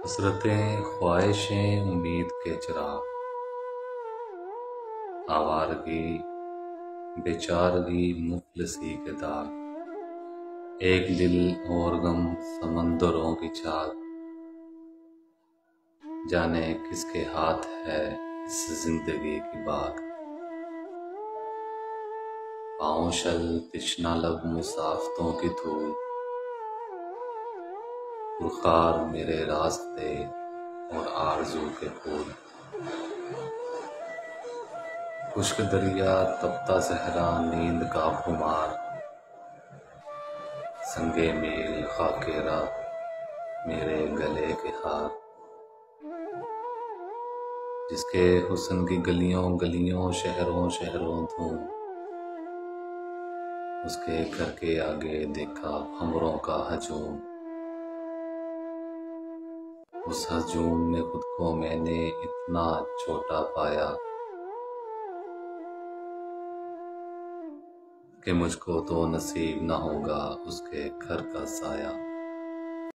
हसरतें ख्वाहिशें उम्मीद के चिराग, आवारगी बेचारगी मुफलिसी के दाग, एक दिल और गम समंदरों की चाक, जाने किसके हाथ है इस जिंदगी की बाग। पाँव शल तिश्ना लब मुसाफ्तों की धूल, पुरखार मेरे रास्ते और आरज़ू के फूल। खुश्क दरिया तपता सहरा नींद का खुमार, संगे मील खाके रात मेरे गले के हार। जिसके हुस्न की गलियों गलियों शहरों शहरों धूम, उसके घर के आगे देखा भंवरों का हजूम। उस हजूम में खुद को मैंने इतना छोटा पाया कि मुझको तो नसीब न होगा उसके घर का साया।